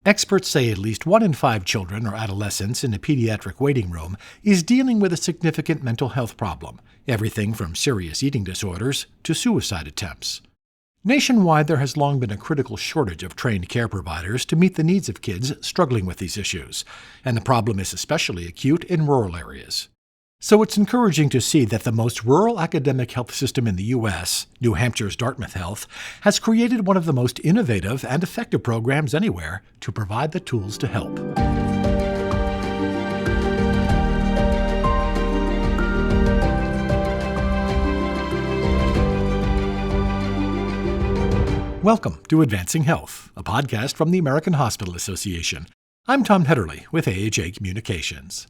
Experts say at least 1 in 5 children or adolescents in a pediatric waiting room is dealing with a significant mental health problem, everything from serious eating disorders to suicide attempts. Nationwide, there has long been a critical shortage of trained care providers to meet the needs of kids struggling with these issues, and the problem is especially acute in rural areas. So it's encouraging to see that the most rural academic health system in the U.S., New Hampshire's Dartmouth Health, has created one of the most innovative and effective programs anywhere to provide the tools to help. Welcome to Advancing Health, a podcast from the American Hospital Association. I'm Tom Hetterly with AHA Communications.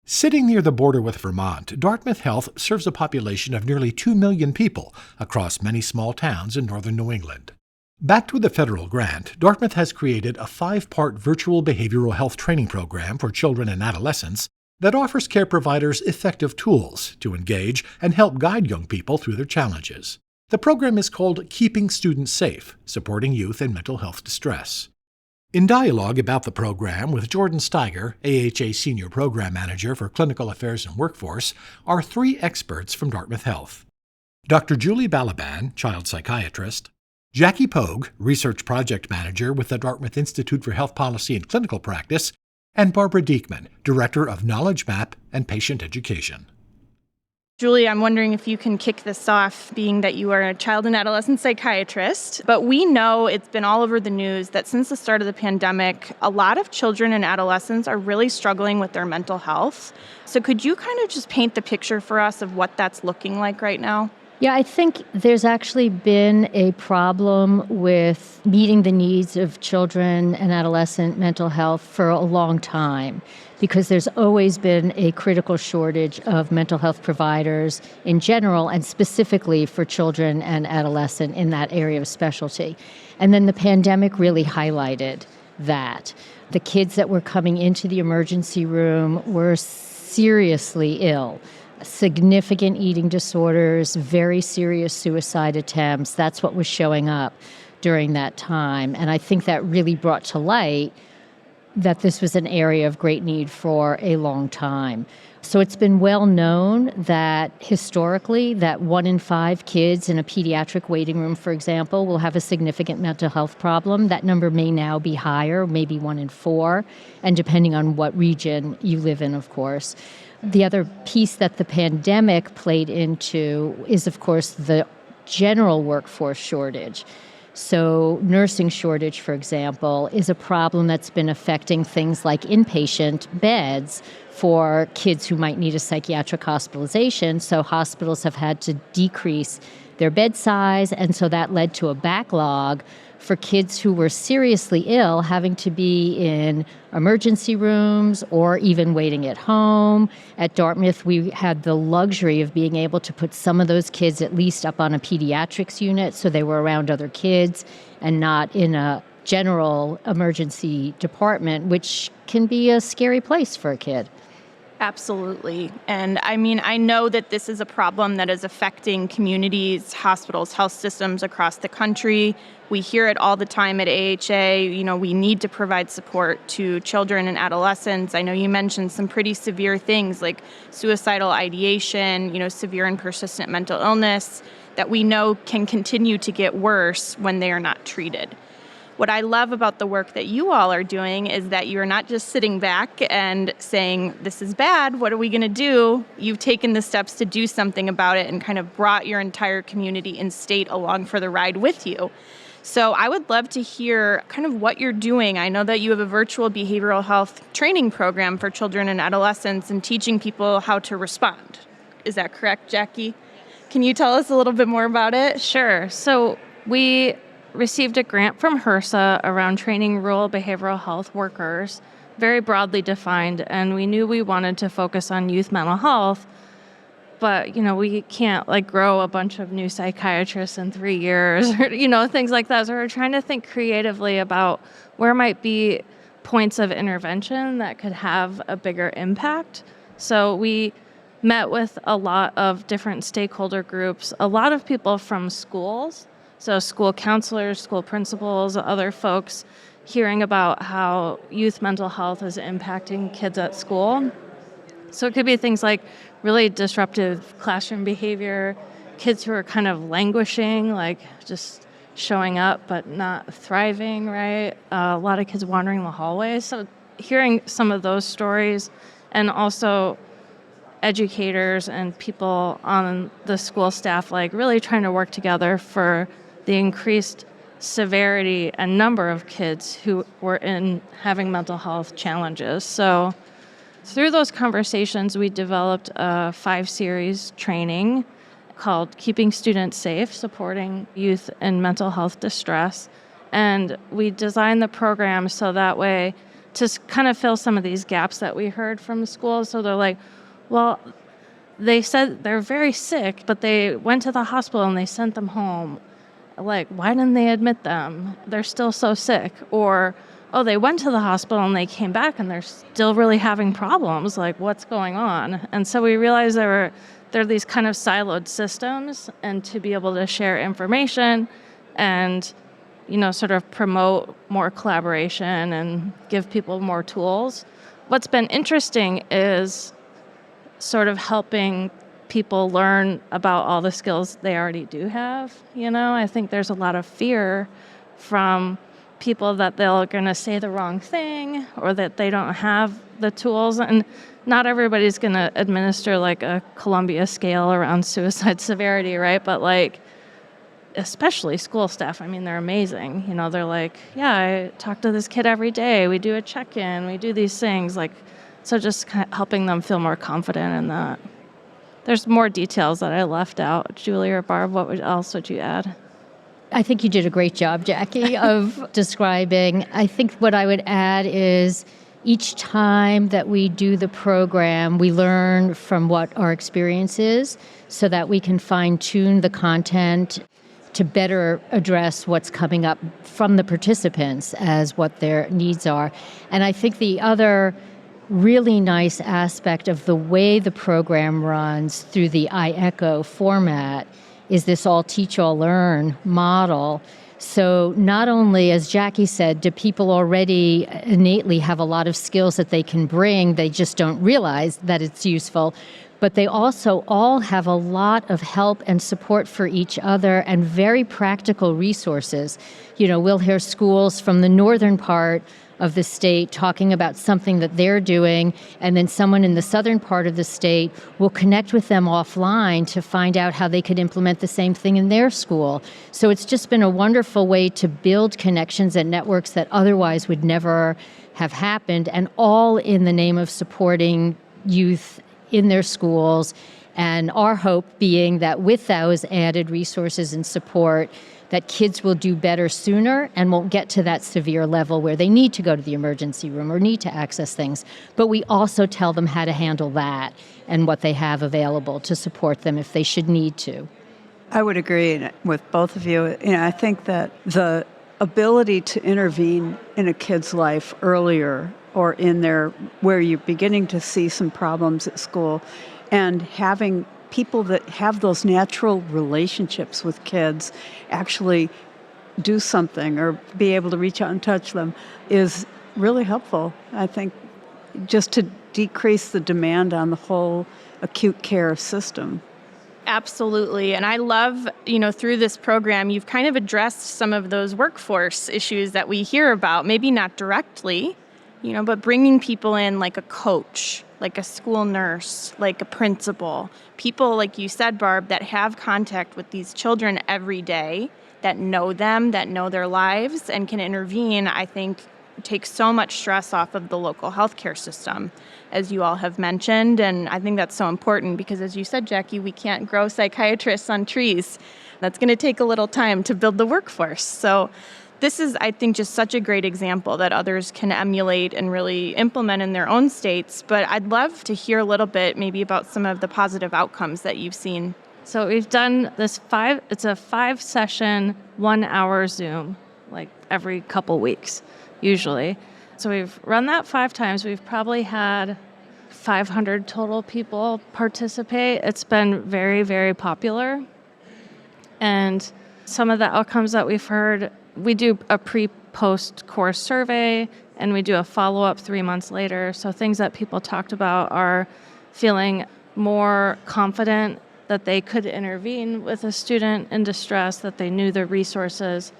Sitting near the border with Vermont, Dartmouth Health serves a population of nearly 2 million people across many small towns in northern New England. Backed with a federal grant, Dartmouth has created a 5-part virtual behavioral health training program for children and adolescents that offers care providers effective tools to engage and help guide young people through their challenges. The program is called Keeping Students Safe, Supporting Youth in Mental Health Distress. In dialogue about the program with Jordan Steiger, AHA Senior Program Manager for Clinical Affairs and Workforce, are 3 experts from Dartmouth Health. Dr. Julie Balaban, child psychiatrist, Jackie Pogue, Research Project Manager with the Dartmouth Institute for Health Policy and Clinical Practice, and Barbara Diekman, Director of Knowledge Map and Patient Education. Julie, I'm wondering if you can kick this off, being that you are a child and adolescent psychiatrist. But we know it's been all over the news that since the start of the pandemic, a lot of children and adolescents are really struggling with their mental health. So could you kind of just paint the picture for us of what that's looking like right now? Yeah, I think there's actually been a problem with meeting the needs of children and adolescent mental health for a long time, because there's always been a critical shortage of mental health providers in general and specifically for children and adolescent in that area of specialty. And then the pandemic really highlighted that. The kids that were coming into the emergency room were seriously ill. Significant eating disorders, very serious suicide attempts. That's what was showing up during that time. And I think that really brought to light that this was an area of great need for a long time. So it's been well known that historically that 1 in 5 kids in a pediatric waiting room, for example, will have a significant mental health problem. That number may now be higher, maybe 1 in 4, and depending on what region you live in, of course. The other piece that the pandemic played into is, of course, the general workforce shortage. So nursing shortage, for example, is a problem that's been affecting things like inpatient beds for kids who might need a psychiatric hospitalization. So hospitals have had to decrease their bed size, and so that led to a backlog for kids who were seriously ill having to be in emergency rooms or even waiting at home. At Dartmouth, we had the luxury of being able to put some of those kids at least up on a pediatrics unit so they were around other kids and not in a general emergency department, which can be a scary place for a kid. Absolutely. And I mean, I know that this is a problem that is affecting communities, hospitals, health systems across the country. We hear it all the time at AHA. You know, we need to provide support to children and adolescents. I know you mentioned some pretty severe things like suicidal ideation, severe and persistent mental illness that we know can continue to get worse when they are not treated. What I love about the work that you all are doing is that you're not just sitting back and saying, this is bad, what are we going to do? You've taken the steps to do something about it and kind of brought your entire community and state along for the ride with you. So I would love to hear kind of what you're doing. I know that you have a virtual behavioral health training program for children and adolescents and teaching people how to respond. Is that correct, Jackie? Can you tell us a little bit more about it? Sure. So we received a grant from HRSA around training rural behavioral health workers, very broadly defined, and we knew we wanted to focus on youth mental health, but, we can't grow a bunch of new psychiatrists in 3 years, or, things like that. So we're trying to think creatively about where might be points of intervention that could have a bigger impact. So we met with a lot of different stakeholder groups, a lot of people from schools, so school counselors, school principals, other folks hearing about how youth mental health is impacting kids at school. So it could be things like really disruptive classroom behavior, kids who are kind of languishing, like just showing up but not thriving, right? A lot of kids wandering the hallways. So hearing some of those stories, and also educators and people on the school staff like really trying to work together for the increased severity and number of kids who were in having mental health challenges. So through those conversations, we developed a 5-series training called Keeping Students Safe, Supporting Youth in Mental Health Distress. And we designed the program so that way to kind of fill some of these gaps that we heard from the schools. So they're like, well, they said they're very sick, but they went to the hospital and they sent them home. Like, why didn't they admit them? They're still so sick. Or, oh, they went to the hospital and they came back and they're still really having problems. Like, what's going on? And so we realized there are these kind of siloed systems, and to be able to share information and, sort of promote more collaboration and give people more tools. What's been interesting is sort of helping people learn about all the skills they already do have. I think there's a lot of fear from people that they're going to say the wrong thing or that they don't have the tools. And not everybody's going to administer like a Columbia scale around suicide severity, right? But like, especially school staff, I mean, they're amazing. They're like, yeah, I talk to this kid every day. We do a check-in. We do these things. Like, so just kind of helping them feel more confident in that. There's more details that I left out. Julie or Barb, what else would you add? I think you did a great job, Jackie, of describing. I think what I would add is each time that we do the program, we learn from what our experience is so that we can fine-tune the content to better address what's coming up from the participants as what their needs are. And I think the other really nice aspect of the way the program runs through the iEcho format is this all teach, all learn model. So not only, as Jackie said, do people already innately have a lot of skills that they can bring, they just don't realize that it's useful, but they also all have a lot of help and support for each other and very practical resources. We'll hear schools from the northern part of the state talking about something that they're doing, and then someone in the southern part of the state will connect with them offline to find out how they could implement the same thing in their school. So it's just been a wonderful way to build connections and networks that otherwise would never have happened, and all in the name of supporting youth in their schools. And our hope being that with those added resources and support, that kids will do better sooner and won't get to that severe level where they need to go to the emergency room or need to access things. But we also tell them how to handle that and what they have available to support them if they should need to. I would agree with both of you. I think that the ability to intervene in a kid's life earlier or where you're beginning to see some problems at school, and having people that have those natural relationships with kids actually do something or be able to reach out and touch them is really helpful. I think just to decrease the demand on the whole acute care system. Absolutely. And I love, through this program, you've kind of addressed some of those workforce issues that we hear about, maybe not directly, but bringing people in like a coach, like a school nurse, like a principal, people, like you said, Barb, that have contact with these children every day, that know them, that know their lives, and can intervene, I think takes so much stress off of the local healthcare system, as you all have mentioned. And I think that's so important because, as you said, Jackie, we can't grow psychiatrists on trees. That's going to take a little time to build the workforce. So this is, I think, just such a great example that others can emulate and really implement in their own states. But I'd love to hear a little bit maybe about some of the positive outcomes that you've seen. So we've done it's a 5-session, 1-hour Zoom, like every couple weeks, usually. So we've run that 5 times. We've probably had 500 total people participate. It's been very, very popular. And some of the outcomes that we've heard, we do a post-course survey, and we do a follow-up 3 months later. So things that people talked about are feeling more confident that they could intervene with a student in distress, that they knew the resources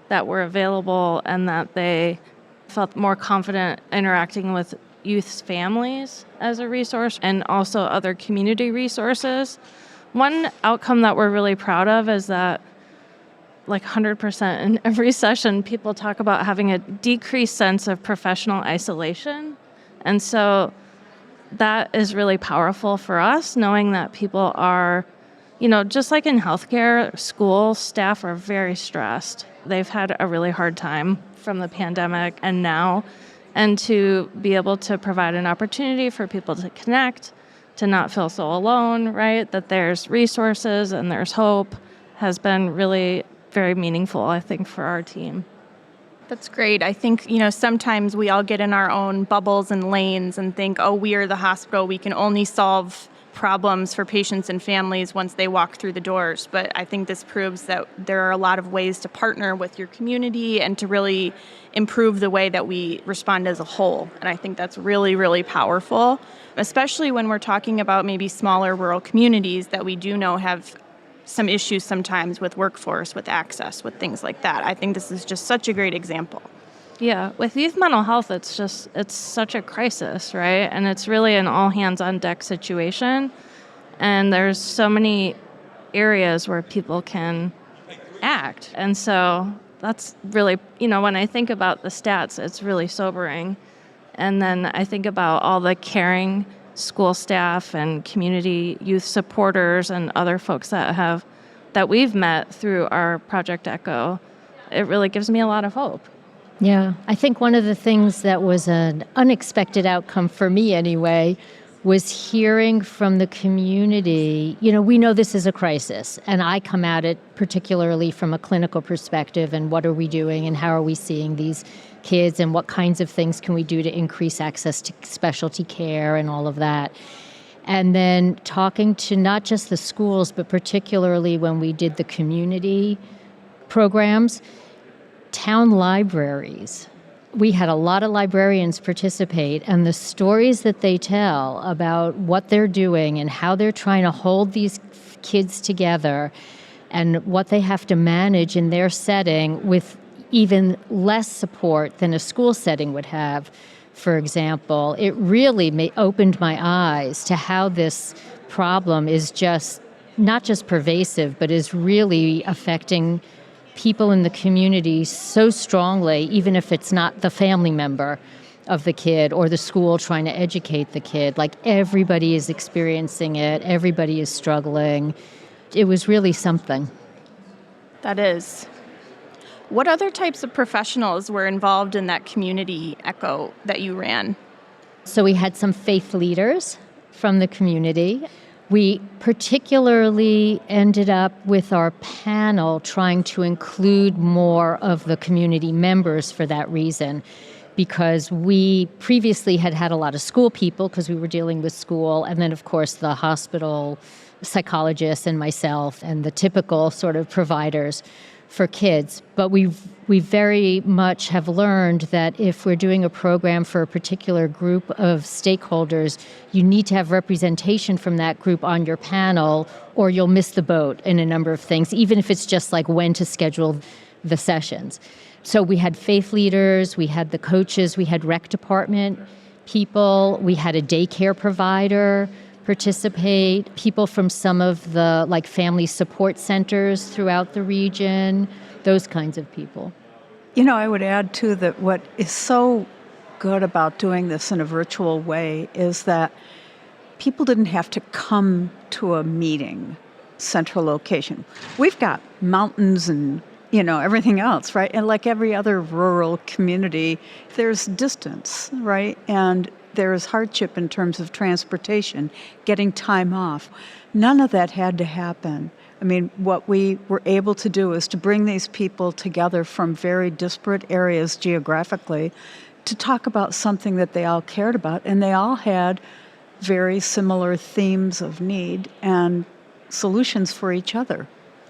that were available, and that they felt more confident interacting with youth's families as a resource and also other community resources. One outcome that we're really proud of is that 100% in every session, people talk about having a decreased sense of professional isolation. And so that is really powerful for us, knowing that people are, just like in healthcare, school staff are very stressed. They've had a really hard time from the pandemic and now. And to be able to provide an opportunity for people to connect, to not feel so alone, right? That there's resources and there's hope has been really very meaningful, I think, for our team. That's great. I think, sometimes we all get in our own bubbles and lanes and think, oh, we are the hospital. We can only solve problems for patients and families once they walk through the doors. But I think this proves that there are a lot of ways to partner with your community and to really improve the way that we respond as a whole. And I think that's really, really powerful, especially when we're talking about maybe smaller rural communities that we do know have some issues sometimes with workforce, with access, with things like that. I think this is just such a great example. Yeah, with youth mental health, it's such a crisis, right? And it's really an all hands on deck situation. And there's so many areas where people can act. And so that's really, when I think about the stats, it's really sobering. And then I think about all the caring school staff and community youth supporters and other folks that we've met through our Project Echo. It really gives me a lot of hope. Yeah, I think one of the things that was an unexpected outcome for me anyway was hearing from the community. We know this is a crisis, and I come at it particularly from a clinical perspective, and what are we doing and how are we seeing these kids and what kinds of things can we do to increase access to specialty care and all of that. And then talking to not just the schools, but particularly when we did the community programs, town libraries. We had a lot of librarians participate, and the stories that they tell about what they're doing and how they're trying to hold these kids together and what they have to manage in their setting with even less support than a school setting would have, for example, it really opened my eyes to how this problem is not just pervasive, but is really affecting people in the community so strongly, even if it's not the family member of the kid or the school trying to educate the kid. Everybody is experiencing it. Everybody is struggling. It was really something. That is. What other types of professionals were involved in that community echo that you ran? So we had some faith leaders from the community. We particularly ended up with our panel trying to include more of the community members for that reason, because we previously had a lot of school people because we were dealing with school, and then, of course, the hospital psychologists and myself and the typical sort of providers for kids. But we very much have learned that if we're doing a program for a particular group of stakeholders, you need to have representation from that group on your panel, or you'll miss the boat in a number of things, even if it's just when to schedule the sessions. So we had faith leaders, we had the coaches, we had rec department people, we had a daycare provider participate, people from some of the family support centers throughout the region, those kinds of people. I would add too that what is so good about doing this in a virtual way is that people didn't have to come to a meeting, central location. We've got mountains and everything else, right? And like every other rural community, there's distance, right? And there's hardship in terms of transportation, getting time off. None of that had to happen. I mean, what we were able to do is to bring these people together from very disparate areas geographically to talk about something that they all cared about, and they all had very similar themes of need and solutions for each other.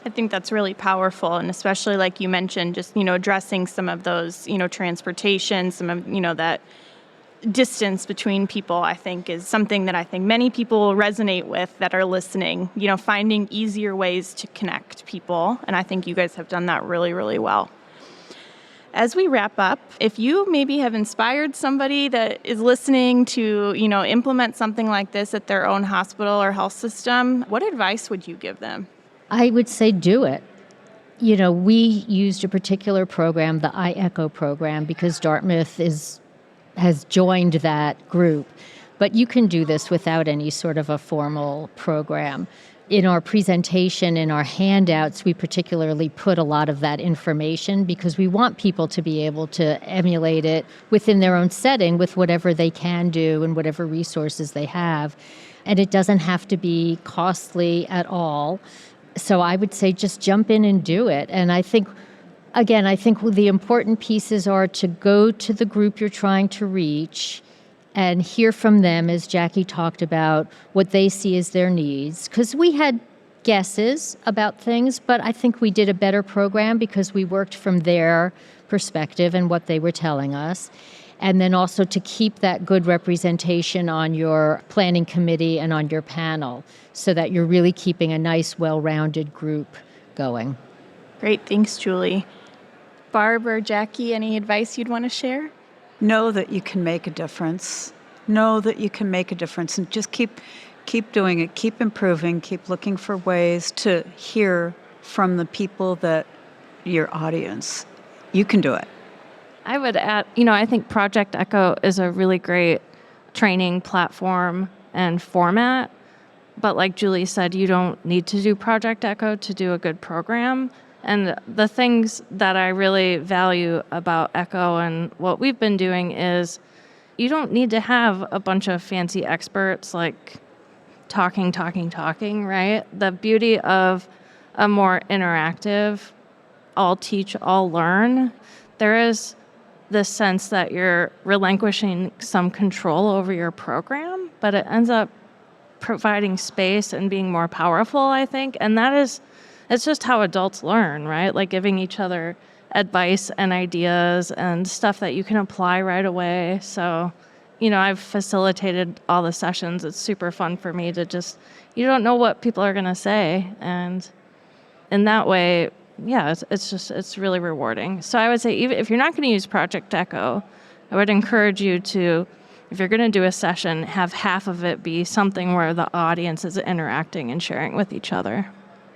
I think that's really powerful, and especially like you mentioned, just, addressing some of those, transportation, some of, that distance between people, I think is something that I think many people resonate with that are listening, finding easier ways to connect people. And I think you guys have done that really, really well. As we wrap up, if you maybe have inspired somebody that is listening to, implement something like this at their own hospital or health system, what advice would you give them? I would say do it. We used a particular program, the iEcho program, because Dartmouth has joined that group. But you can do this without any sort of a formal program. In our presentation, in our handouts, we particularly put a lot of that information because we want people to be able to emulate it within their own setting with whatever they can do and whatever resources they have. And it doesn't have to be costly at all. So I would say just jump in and do it. And I think the important pieces are to go to the group you're trying to reach and hear from them, as Jackie talked about, what they see as their needs. Because we had guesses about things, but I think we did a better program because we worked from their perspective and what they were telling us. And then also to keep that good representation on your planning committee and on your panel so that you're really keeping a nice, well-rounded group going. Great. Thanks, Julie. Barb or Jackie, any advice you'd want to share? Know that you can make a difference. Know that you can make a difference, and just keep doing it. Keep improving. Keep looking for ways to hear from the people that your audience. You can do it. I would add, I think Project Echo is a really great training platform and format. But like Julie said, you don't need to do Project Echo to do a good program. And the things that I really value about Echo and what we've been doing is you don't need to have a bunch of fancy experts like talking, right? The beauty of a more interactive, all teach, all learn, there is this sense that you're relinquishing some control over your program, but it ends up providing space and being more powerful, I think. And it's just how adults learn, right? Like giving each other advice and ideas and stuff that you can apply right away. So, I've facilitated all the sessions. It's super fun for me to you don't know what people are going to say. And in that way, yeah, it's really rewarding. So I would say, even if you're not going to use Project Echo, I would encourage you to, if you're going to do a session, have half of it be something where the audience is interacting and sharing with each other.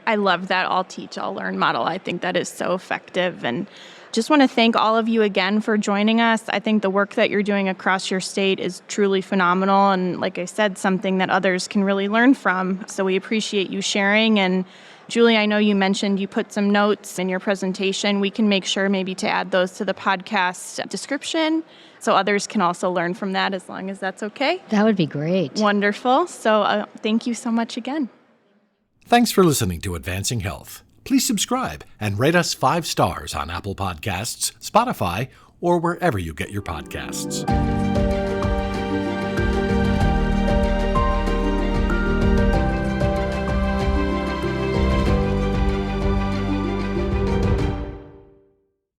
I love that all teach, all learn model. I think that is so effective. And just want to thank all of you again for joining us. I think the work that you're doing across your state is truly phenomenal. And like I said, something that others can really learn from. So we appreciate you sharing. And Julie, I know you mentioned you put some notes in your presentation. We can make sure maybe to add those to the podcast description so others can also learn from that, as long as that's okay. That would be great. Wonderful. So thank you so much again. Thanks for listening to Advancing Health. Please subscribe and rate us 5 stars on Apple Podcasts, Spotify, or wherever you get your podcasts.